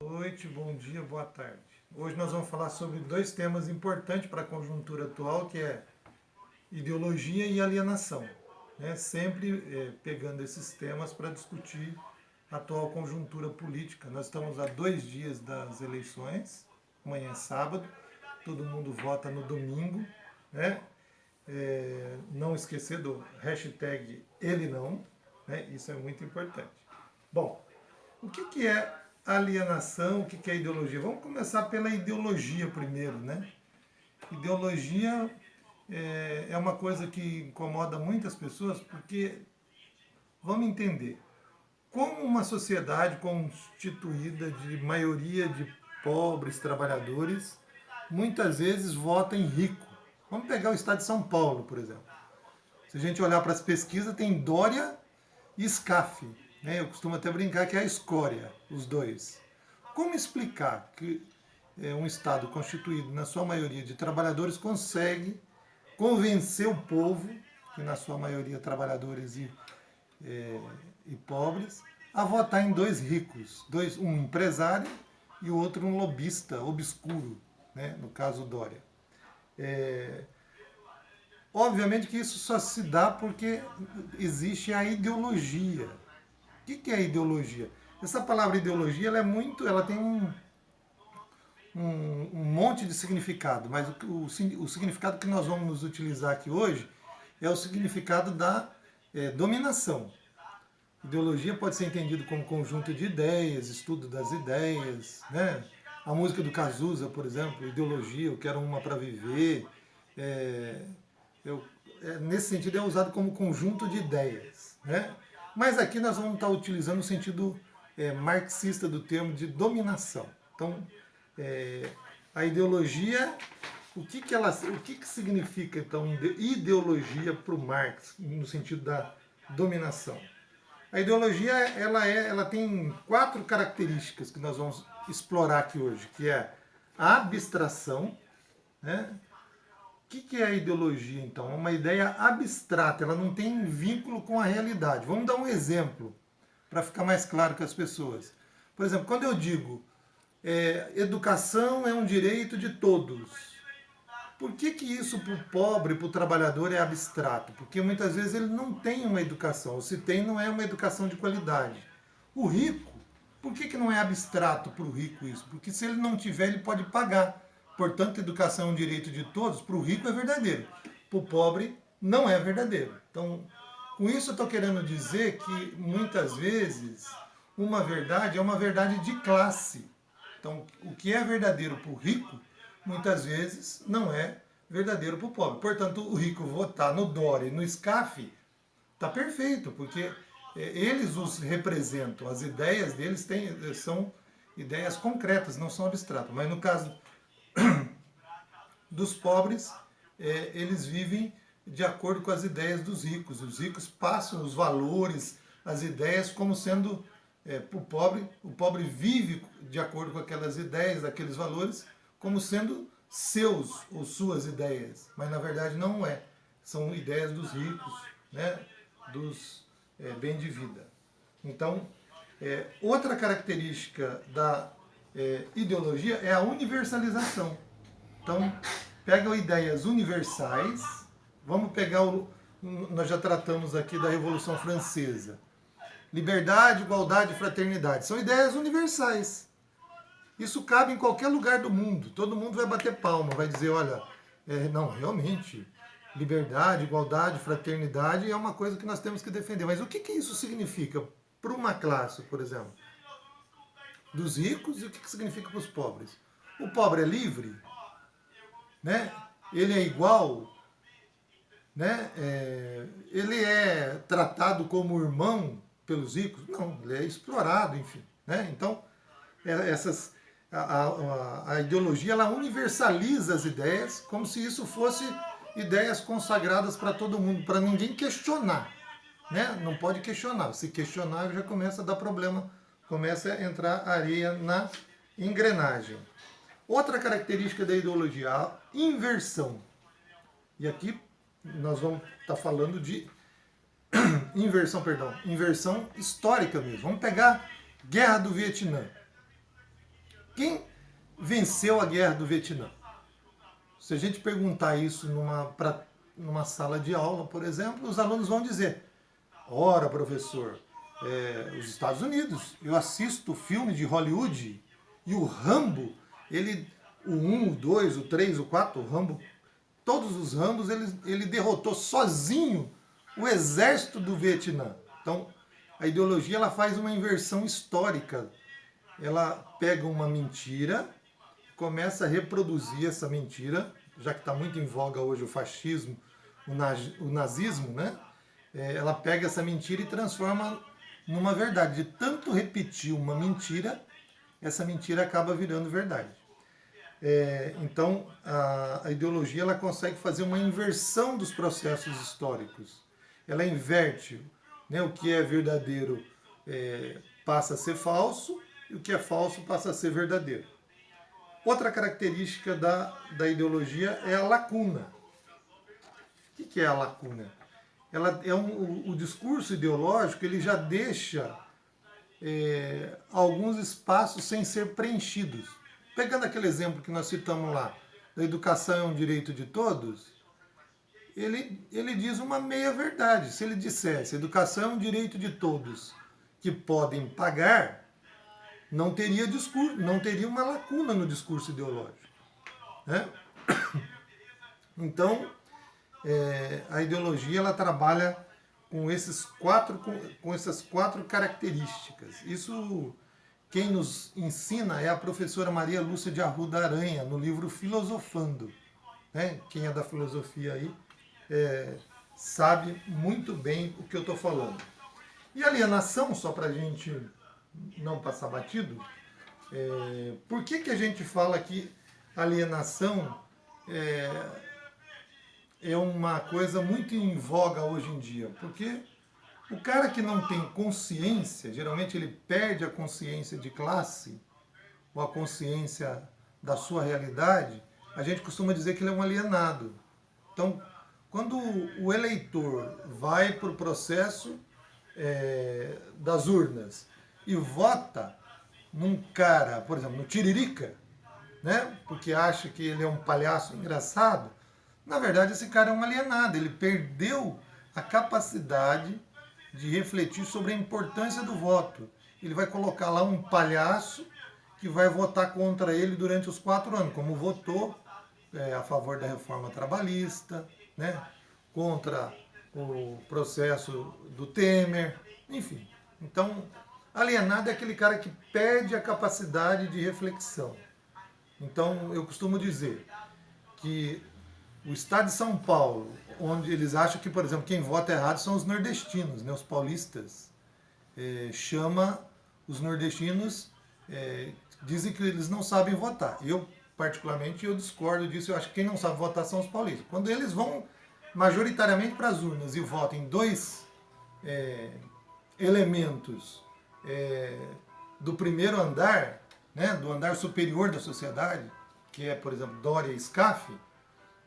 Boa noite, bom dia, boa tarde. Hoje nós vamos falar sobre dois temas importantes para a conjuntura atual, que é ideologia e alienação. Né? Sempre pegando esses temas para discutir a atual conjuntura política. Nós estamos a 2 dias das eleições, amanhã é sábado, todo mundo vota no domingo. Né? Não esquecer do hashtag ele não, né? Isso é muito importante. Bom, o que é alienação, o que é ideologia? Vamos começar pela ideologia primeiro, né? Ideologia é uma coisa que incomoda muitas pessoas porque, vamos entender, como uma sociedade constituída de maioria de pobres trabalhadores, muitas vezes vota em rico. Vamos pegar o estado de São Paulo, por exemplo. Se a gente olhar para as pesquisas, tem Dória e SCAF. Né? Eu costumo até brincar que é a escória, os dois. Como explicar que um Estado constituído, na sua maioria, de trabalhadores consegue convencer o povo, que na sua maioria trabalhadores e pobres, a votar em dois ricos, um empresário e o outro um lobista obscuro, né? No caso Dória. Obviamente que isso só se dá porque existe a ideologia. O que é ideologia? Essa palavra ideologia ela tem um monte de significado, mas o significado que nós vamos utilizar aqui hoje é o significado da dominação. Ideologia pode ser entendido como conjunto de ideias, estudo das ideias, né? A música do Cazuza, por exemplo, ideologia, eu quero uma para viver. Nesse sentido é usado como conjunto de ideias, né? Mas aqui nós vamos estar utilizando o sentido marxista do termo de dominação. Então, a ideologia, o que significa então ideologia para o Marx no sentido da dominação? A ideologia ela tem 4 características que nós vamos explorar aqui hoje, que é a abstração, né? O que é a ideologia, então? É uma ideia abstrata, ela não tem vínculo com a realidade. Vamos dar um exemplo para ficar mais claro com as pessoas. Por exemplo, quando eu digo educação é um direito de todos, por que isso para o pobre, para o trabalhador é abstrato? Porque muitas vezes ele não tem uma educação, ou se tem, não é uma educação de qualidade. O rico, por que não é abstrato para o rico isso? Porque se ele não tiver, ele pode pagar. Portanto, educação é um direito de todos, para o rico é verdadeiro, para o pobre não é verdadeiro. Então, com isso eu estou querendo dizer que muitas vezes uma verdade é uma verdade de classe. Então, o que é verdadeiro para o rico, muitas vezes não é verdadeiro para o pobre. Portanto, o rico votar no Dória e no SCAF está perfeito, porque eles os representam, as ideias deles são ideias concretas, não são abstratas. Mas no caso dos pobres, eles vivem de acordo com as ideias dos ricos. Os ricos passam os valores, as ideias como sendo para o pobre vive de acordo com aquelas ideias, aqueles valores, como sendo seus ou suas ideias. Mas na verdade não é. São ideias dos ricos, né? Dos bem de vida. Então, outra característica da ideologia é a universalização. Então, pega ideias universais, vamos pegar nós já tratamos aqui da Revolução Francesa. Liberdade, igualdade e fraternidade. São ideias universais. Isso cabe em qualquer lugar do mundo. Todo mundo vai bater palma, vai dizer, olha, não, realmente, liberdade, igualdade, fraternidade é uma coisa que nós temos que defender. Mas o que isso significa para uma classe, por exemplo? Dos ricos e o que significa para os pobres? O pobre é livre? Né? Ele é igual? Né? Ele é tratado como irmão pelos ricos? Não, ele é explorado, enfim. Né? Então, a ideologia ela universaliza as ideias como se isso fosse ideias consagradas para todo mundo, para ninguém questionar. Né? Não pode questionar. Se questionar já começa a dar problema, começa a entrar areia na engrenagem. Outra característica da ideologia, a inversão. E aqui nós vamos estar falando de inversão histórica mesmo. Vamos pegar Guerra do Vietnã. Quem venceu a guerra do Vietnã? Se a gente perguntar isso numa sala de aula, por exemplo, os alunos vão dizer: ora, professor, os Estados Unidos, eu assisto filme de Hollywood e o Rambo, o 1, o 2, o 3, o 4, o Rambo, todos os Rambos, ele derrotou sozinho o exército do Vietnã. Então, a ideologia ela faz uma inversão histórica. Ela pega uma mentira, começa a reproduzir essa mentira, já que está muito em voga hoje o fascismo, o nazismo, né? Ela pega essa mentira e transforma numa verdade. De tanto repetir uma mentira, essa mentira acaba virando verdade. Então, a ideologia ela consegue fazer uma inversão dos processos históricos. Ela inverte, né, o que é verdadeiro passa a ser falso e o que é falso passa a ser verdadeiro. Outra característica da ideologia é a lacuna. O que é a lacuna? O discurso ideológico ele já deixa alguns espaços sem ser preenchidos. Pegando aquele exemplo que nós citamos lá, da educação é um direito de todos, ele diz uma meia-verdade. Se ele dissesse educação é um direito de todos que podem pagar, não teria discurso, não teria uma lacuna no discurso ideológico. Né? Então, a ideologia ela trabalha com essas quatro características. Isso quem nos ensina é a professora Maria Lúcia de Arruda Aranha, no livro Filosofando. Né? Quem é da filosofia aí sabe muito bem o que eu estou falando. E alienação, só para a gente não passar batido, por que a gente fala que alienação é uma coisa muito em voga hoje em dia? Porque o cara que não tem consciência, geralmente ele perde a consciência de classe, ou a consciência da sua realidade, a gente costuma dizer que ele é um alienado. Então, quando o eleitor vai para o processo das urnas e vota num cara, por exemplo, no Tiririca, né, porque acha que ele é um palhaço engraçado, na verdade esse cara é um alienado, ele perdeu a capacidade de refletir sobre a importância do voto. Ele vai colocar lá um palhaço que vai votar contra ele durante os 4 anos, como votou a favor da reforma trabalhista, né, contra o processo do Temer, enfim. Então, alienado é aquele cara que perde a capacidade de reflexão. Então, eu costumo dizer que o estado de São Paulo, onde eles acham que, por exemplo, quem vota errado são os nordestinos, né, os paulistas, chama os nordestinos, dizem que eles não sabem votar. Eu, particularmente, eu discordo disso, eu acho que quem não sabe votar são os paulistas. Quando eles vão majoritariamente para as urnas e votam em 2 elementos do primeiro andar, né, do andar superior da sociedade, que é, por exemplo, Dória e Scaff,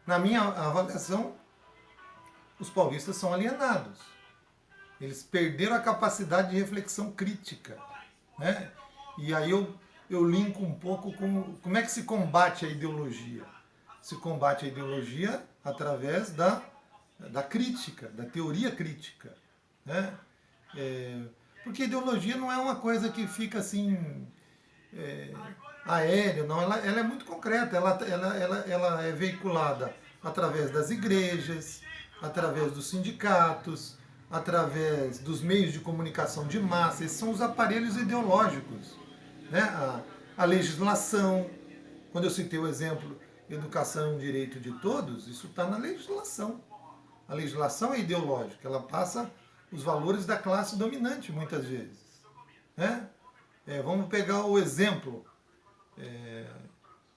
na minha avaliação, os paulistas são alienados. Eles perderam a capacidade de reflexão crítica. Né? E aí eu linko um pouco com como é que se combate a ideologia. Se combate a ideologia através da crítica, da teoria crítica. Né? Porque a ideologia não é uma coisa que fica assim aérea, não. Ela é muito concreta, ela é veiculada através das igrejas, através dos sindicatos, através dos meios de comunicação de massa. Esses são os aparelhos ideológicos. Né? A legislação, quando eu citei o exemplo, educação é um direito de todos, isso está na legislação. A legislação é ideológica, ela passa os valores da classe dominante, muitas vezes. Né? Vamos pegar o exemplo,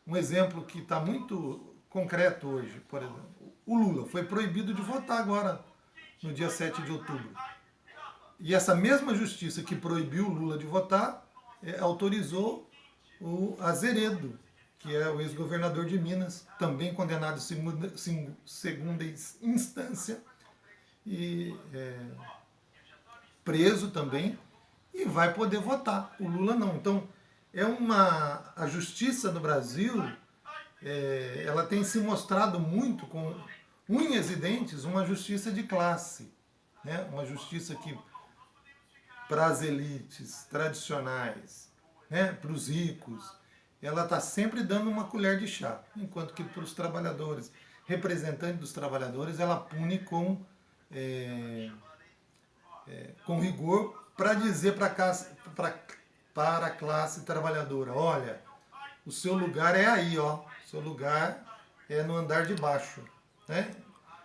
um exemplo que está muito concreto hoje, por exemplo. O Lula foi proibido de votar agora, no dia 7 de outubro. E essa mesma justiça que proibiu o Lula de votar, autorizou o Azeredo, que é o ex-governador de Minas, também condenado em segunda instância, e preso também, e vai poder votar. O Lula não. Então, a justiça no Brasil, ela tem se mostrado muito com unhas e dentes uma justiça de classe, né? Uma justiça que para as elites tradicionais, né? Para os ricos, ela está sempre dando uma colher de chá, enquanto que para os trabalhadores, representantes dos trabalhadores, ela pune com rigor para dizer para a classe trabalhadora, olha, o seu lugar é aí, ó, o seu lugar é no andar de baixo, né?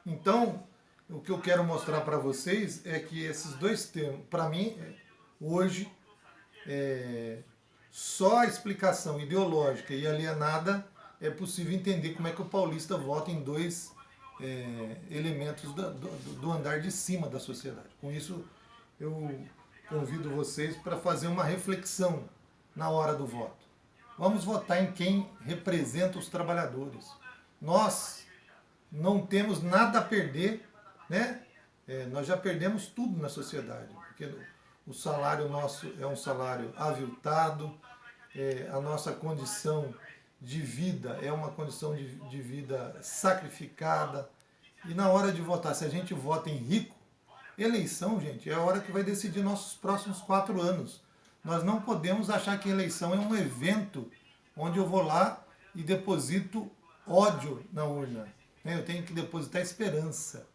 Então, o que eu quero mostrar para vocês é que esses dois termos, para mim, hoje, só a explicação ideológica e alienada é possível entender como é que o paulista vota em dois elementos do andar de cima da sociedade. Com isso, eu convido vocês para fazer uma reflexão na hora do voto. Vamos votar em quem representa os trabalhadores. Nós não temos nada a perder, né? Nós já perdemos tudo na sociedade, porque o salário nosso é um salário aviltado, a nossa condição de vida é uma condição de vida sacrificada. E na hora de votar, se a gente vota em rico, eleição, gente, é a hora que vai decidir nossos próximos 4 anos. Nós não podemos achar que eleição é um evento onde eu vou lá e deposito ódio na urna. Eu tenho que depositar esperança,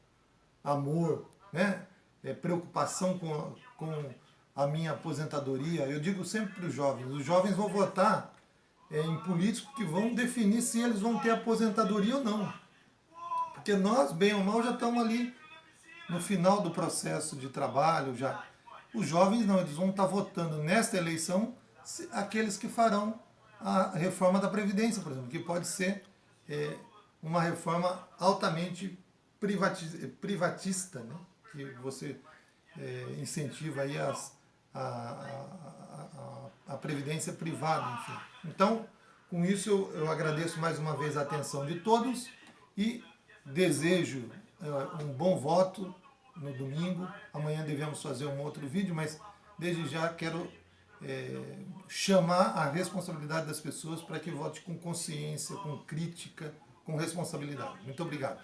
amor, né? Preocupação com a minha aposentadoria. Eu digo sempre para os jovens vão votar em políticos que vão definir se eles vão ter aposentadoria ou não. Porque nós, bem ou mal, já estamos ali no final do processo de trabalho. Já. Os jovens não, eles vão estar votando nesta eleição aqueles que farão a reforma da Previdência, por exemplo, que pode ser uma reforma altamente privatista, né? Que você incentiva aí a previdência privada, enfim. Então, com isso eu agradeço mais uma vez a atenção de todos e desejo um bom voto no domingo. Amanhã devemos fazer um outro vídeo, mas desde já quero chamar a responsabilidade das pessoas para que vote com consciência, com crítica, com responsabilidade. Muito obrigado.